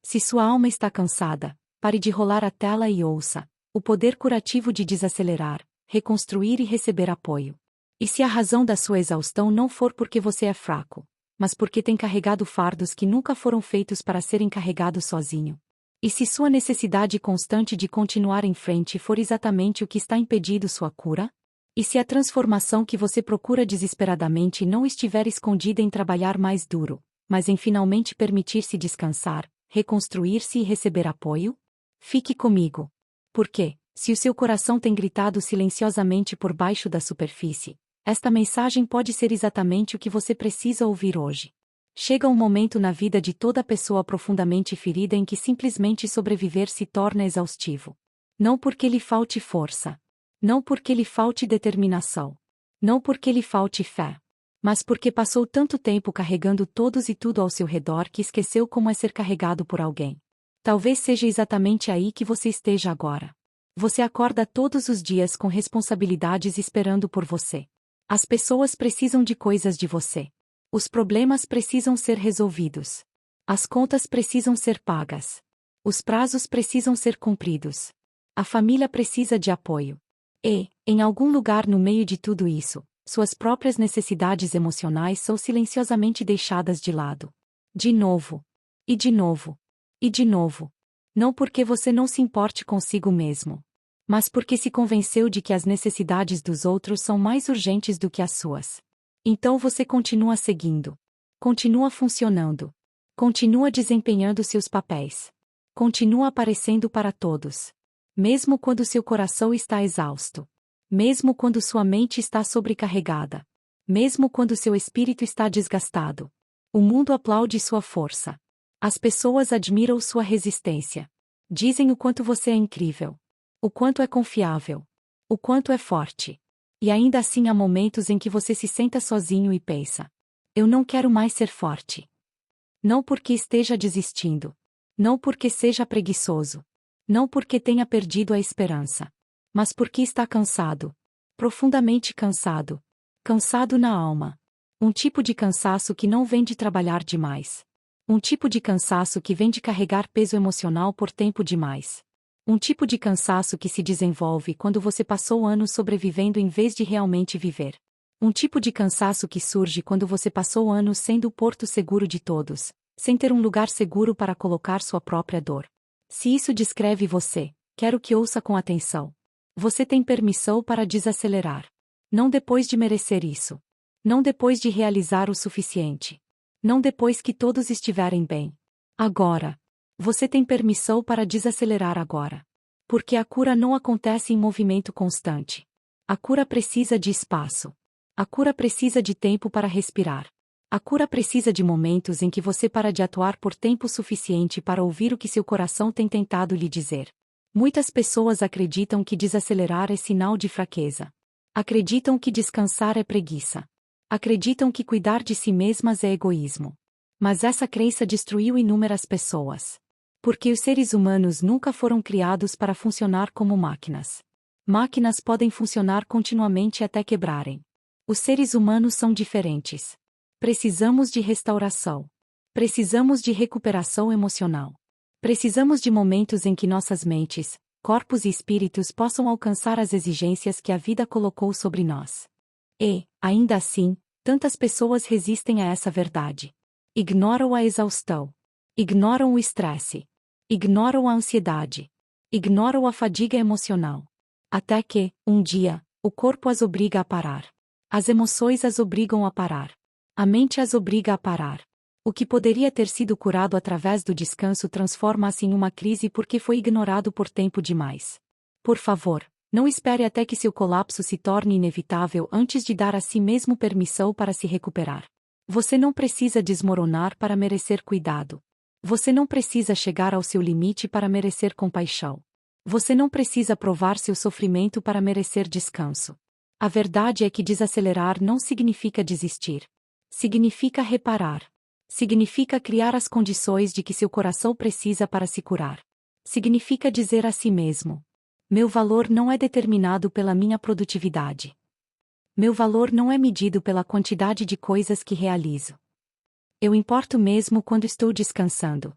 Se sua alma está cansada, pare de rolar a tela e ouça o poder curativo de desacelerar, reconstruir e receber apoio. E se a razão da sua exaustão não for porque você é fraco, mas porque tem carregado fardos que nunca foram feitos para serem carregados sozinho? E se sua necessidade constante de continuar em frente for exatamente o que está impedindo sua cura? E se a transformação que você procura desesperadamente não estiver escondida em trabalhar mais duro, mas em finalmente permitir-se descansar, reconstruir-se e receber apoio? Fique comigo. Porque, se o seu coração tem gritado silenciosamente por baixo da superfície, esta mensagem pode ser exatamente o que você precisa ouvir hoje. Chega um momento na vida de toda pessoa profundamente ferida em que simplesmente sobreviver se torna exaustivo. Não porque lhe falte força. Não porque lhe falte determinação. Não porque lhe falte fé. Mas porque passou tanto tempo carregando todos e tudo ao seu redor que esqueceu como é ser carregado por alguém. Talvez seja exatamente aí que você esteja agora. Você acorda todos os dias com responsabilidades esperando por você. As pessoas precisam de coisas de você. Os problemas precisam ser resolvidos. As contas precisam ser pagas. Os prazos precisam ser cumpridos. A família precisa de apoio. E, em algum lugar no meio de tudo isso, suas próprias necessidades emocionais são silenciosamente deixadas de lado. De novo. E de novo. E de novo. Não porque você não se importe consigo mesmo, mas porque se convenceu de que as necessidades dos outros são mais urgentes do que as suas. Então você continua seguindo. Continua funcionando. Continua desempenhando seus papéis. Continua aparecendo para todos. Mesmo quando seu coração está exausto. Mesmo quando sua mente está sobrecarregada. Mesmo quando seu espírito está desgastado. O mundo aplaude sua força. As pessoas admiram sua resistência. Dizem o quanto você é incrível. O quanto é confiável. O quanto é forte. E ainda assim há momentos em que você se senta sozinho e pensa: eu não quero mais ser forte. Não porque esteja desistindo. Não porque seja preguiçoso. Não porque tenha perdido a esperança. Mas porque está cansado. Profundamente cansado. Cansado na alma. Um tipo de cansaço que não vem de trabalhar demais. Um tipo de cansaço que vem de carregar peso emocional por tempo demais. Um tipo de cansaço que se desenvolve quando você passou anos sobrevivendo em vez de realmente viver. Um tipo de cansaço que surge quando você passou anos sendo o porto seguro de todos, sem ter um lugar seguro para colocar sua própria dor. Se isso descreve você, quero que ouça com atenção. Você tem permissão para desacelerar. Não depois de merecer isso. Não depois de realizar o suficiente. Não depois que todos estiverem bem. Agora. Você tem permissão para desacelerar agora. Porque a cura não acontece em movimento constante. A cura precisa de espaço. A cura precisa de tempo para respirar. A cura precisa de momentos em que você para de atuar por tempo suficiente para ouvir o que seu coração tem tentado lhe dizer. Muitas pessoas acreditam que desacelerar é sinal de fraqueza. Acreditam que descansar é preguiça. Acreditam que cuidar de si mesmas é egoísmo. Mas essa crença destruiu inúmeras pessoas. Porque os seres humanos nunca foram criados para funcionar como máquinas. Máquinas podem funcionar continuamente até quebrarem. Os seres humanos são diferentes. Precisamos de restauração. Precisamos de recuperação emocional. Precisamos de momentos em que nossas mentes, corpos e espíritos possam alcançar as exigências que a vida colocou sobre nós. E, ainda assim, tantas pessoas resistem a essa verdade. Ignoram a exaustão. Ignoram o estresse. Ignoram a ansiedade. Ignoram a fadiga emocional. Até que, um dia, o corpo as obriga a parar. As emoções as obrigam a parar. A mente as obriga a parar. O que poderia ter sido curado através do descanso transforma-se em uma crise porque foi ignorado por tempo demais. Por favor, não espere até que seu colapso se torne inevitável antes de dar a si mesmo permissão para se recuperar. Você não precisa desmoronar para merecer cuidado. Você não precisa chegar ao seu limite para merecer compaixão. Você não precisa provar seu sofrimento para merecer descanso. A verdade é que desacelerar não significa desistir. Significa reparar. Significa criar as condições de que seu coração precisa para se curar. Significa dizer a si mesmo: meu valor não é determinado pela minha produtividade. Meu valor não é medido pela quantidade de coisas que realizo. Eu importo mesmo quando estou descansando.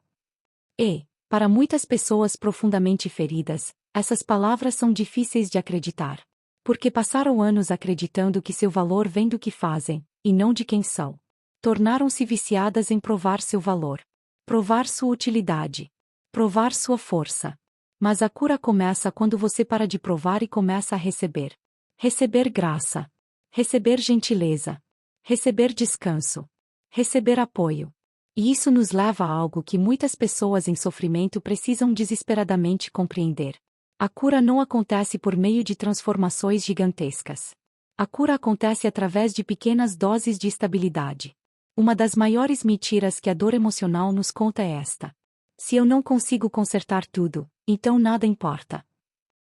E, para muitas pessoas profundamente feridas, essas palavras são difíceis de acreditar. Porque passaram anos acreditando que seu valor vem do que fazem, e não de quem são. Tornaram-se viciadas em provar seu valor. Provar sua utilidade. Provar sua força. Mas a cura começa quando você para de provar e começa a receber. Receber graça. Receber gentileza. Receber descanso. Receber apoio. E isso nos leva a algo que muitas pessoas em sofrimento precisam desesperadamente compreender. A cura não acontece por meio de transformações gigantescas. A cura acontece através de pequenas doses de estabilidade. Uma das maiores mentiras que a dor emocional nos conta é esta: se eu não consigo consertar tudo, então nada importa.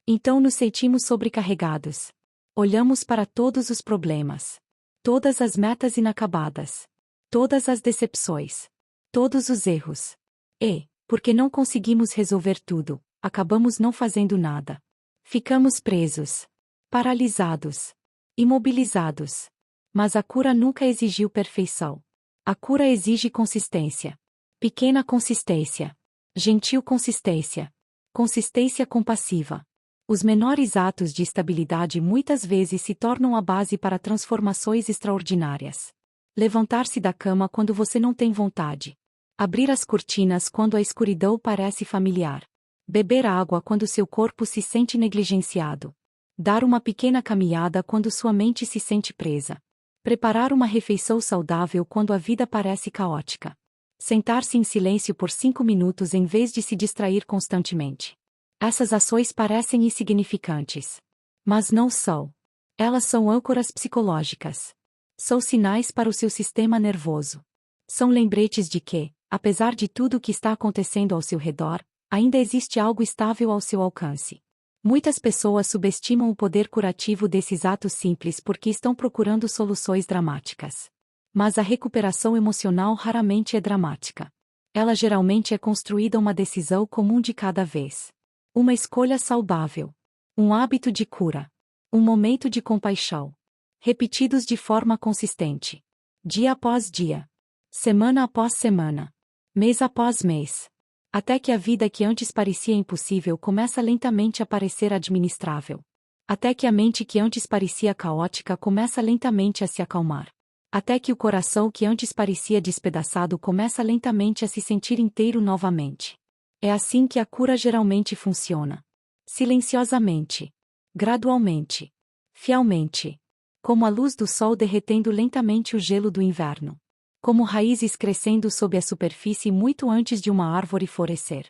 Então nos sentimos sobrecarregados. Olhamos para todos os problemas, todas as metas inacabadas, todas as decepções, todos os erros. E, porque não conseguimos resolver tudo, acabamos não fazendo nada. Ficamos presos, paralisados, imobilizados. Mas a cura nunca exigiu perfeição. A cura exige consistência. Pequena consistência. Gentil consistência. Consistência compassiva. Os menores atos de estabilidade muitas vezes se tornam a base para transformações extraordinárias. Levantar-se da cama quando você não tem vontade. Abrir as cortinas quando a escuridão parece familiar. Beber água quando seu corpo se sente negligenciado. Dar uma pequena caminhada quando sua mente se sente presa. Preparar uma refeição saudável quando a vida parece caótica. Sentar-se em silêncio por 5 minutos em vez de se distrair constantemente. Essas ações parecem insignificantes. Mas não são. Elas são âncoras psicológicas. São sinais para o seu sistema nervoso. São lembretes de que, apesar de tudo o que está acontecendo ao seu redor, ainda existe algo estável ao seu alcance. Muitas pessoas subestimam o poder curativo desses atos simples porque estão procurando soluções dramáticas. Mas a recuperação emocional raramente é dramática. Ela geralmente é construída uma decisão comum de cada vez. Uma escolha saudável. Um hábito de cura. Um momento de compaixão. Repetidos de forma consistente. Dia após dia. Semana após semana. Mês após mês. Até que a vida que antes parecia impossível começa lentamente a parecer administrável. Até que a mente que antes parecia caótica começa lentamente a se acalmar. Até que o coração que antes parecia despedaçado começa lentamente a se sentir inteiro novamente. É assim que a cura geralmente funciona. Silenciosamente. Gradualmente. Fielmente. Como a luz do sol derretendo lentamente o gelo do inverno. Como raízes crescendo sob a superfície muito antes de uma árvore florescer.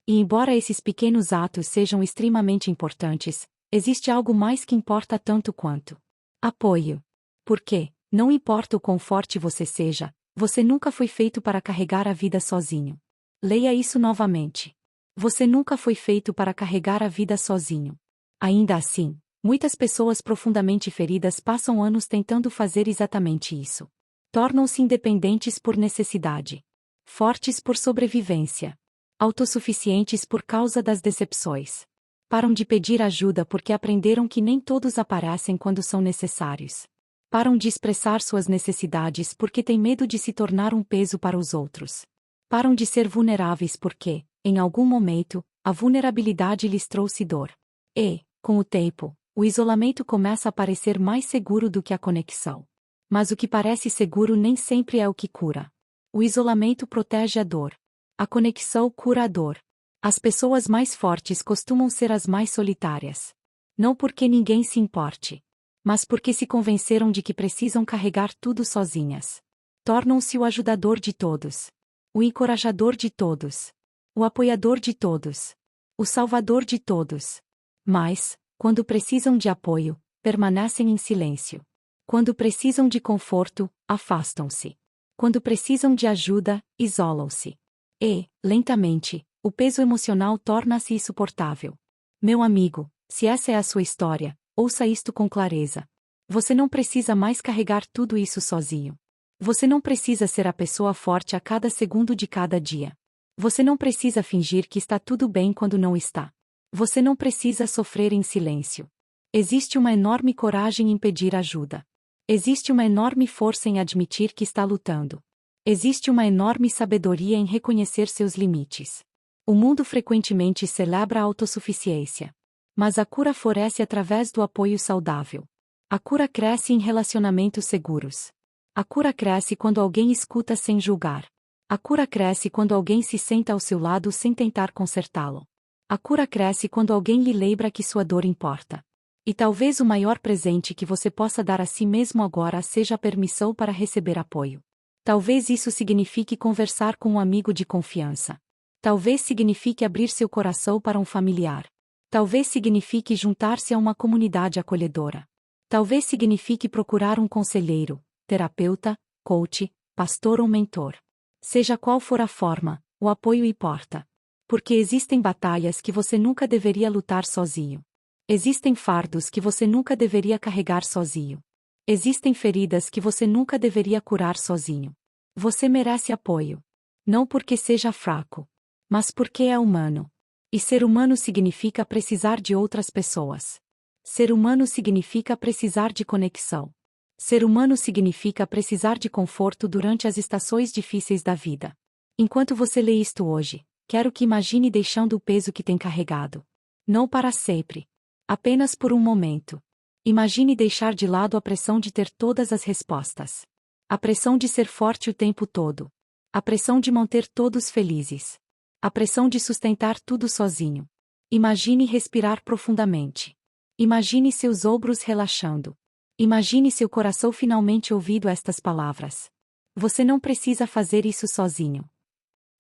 E embora esses pequenos atos sejam extremamente importantes, existe algo mais que importa tanto quanto apoio. Porque, não importa o quão forte você seja, você nunca foi feito para carregar a vida sozinho. Leia isso novamente. Você nunca foi feito para carregar a vida sozinho. Ainda assim, muitas pessoas profundamente feridas passam anos tentando fazer exatamente isso. Tornam-se independentes por necessidade. Fortes por sobrevivência. Autossuficientes por causa das decepções. Param de pedir ajuda porque aprenderam que nem todos aparecem quando são necessários. Param de expressar suas necessidades porque têm medo de se tornar um peso para os outros. Param de ser vulneráveis porque, em algum momento, a vulnerabilidade lhes trouxe dor. E, com o tempo, o isolamento começa a parecer mais seguro do que a conexão. Mas o que parece seguro nem sempre é o que cura. O isolamento protege a dor. A conexão cura a dor. As pessoas mais fortes costumam ser as mais solitárias. Não porque ninguém se importe, mas porque se convenceram de que precisam carregar tudo sozinhas. Tornam-se o ajudador de todos. O encorajador de todos. O apoiador de todos. O salvador de todos. Mas, quando precisam de apoio, permanecem em silêncio. Quando precisam de conforto, afastam-se. Quando precisam de ajuda, isolam-se. E, lentamente, o peso emocional torna-se insuportável. Meu amigo, se essa é a sua história, ouça isto com clareza. Você não precisa mais carregar tudo isso sozinho. Você não precisa ser a pessoa forte a cada segundo de cada dia. Você não precisa fingir que está tudo bem quando não está. Você não precisa sofrer em silêncio. Existe uma enorme coragem em pedir ajuda. Existe uma enorme força em admitir que está lutando. Existe uma enorme sabedoria em reconhecer seus limites. O mundo frequentemente celebra a autossuficiência. Mas a cura floresce através do apoio saudável. A cura cresce em relacionamentos seguros. A cura cresce quando alguém escuta sem julgar. A cura cresce quando alguém se senta ao seu lado sem tentar consertá-lo. A cura cresce quando alguém lhe lembra que sua dor importa. E talvez o maior presente que você possa dar a si mesmo agora seja a permissão para receber apoio. Talvez isso signifique conversar com um amigo de confiança. Talvez signifique abrir seu coração para um familiar. Talvez signifique juntar-se a uma comunidade acolhedora. Talvez signifique procurar um conselheiro, terapeuta, coach, pastor ou mentor. Seja qual for a forma, o apoio importa. Porque existem batalhas que você nunca deveria lutar sozinho. Existem fardos que você nunca deveria carregar sozinho. Existem feridas que você nunca deveria curar sozinho. Você merece apoio. Não porque seja fraco, mas porque é humano. E ser humano significa precisar de outras pessoas. Ser humano significa precisar de conexão. Ser humano significa precisar de conforto durante as estações difíceis da vida. Enquanto você lê isto hoje, quero que imagine deixando o peso que tem carregado. Não para sempre. Apenas por um momento. Imagine deixar de lado a pressão de ter todas as respostas. A pressão de ser forte o tempo todo. A pressão de manter todos felizes. A pressão de sustentar tudo sozinho. Imagine respirar profundamente. Imagine seus ombros relaxando. Imagine seu coração finalmente ouvindo estas palavras. Você não precisa fazer isso sozinho.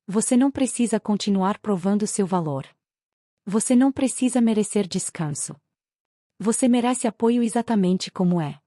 Você não precisa continuar provando seu valor. Você não precisa merecer descanso. Você merece apoio exatamente como é.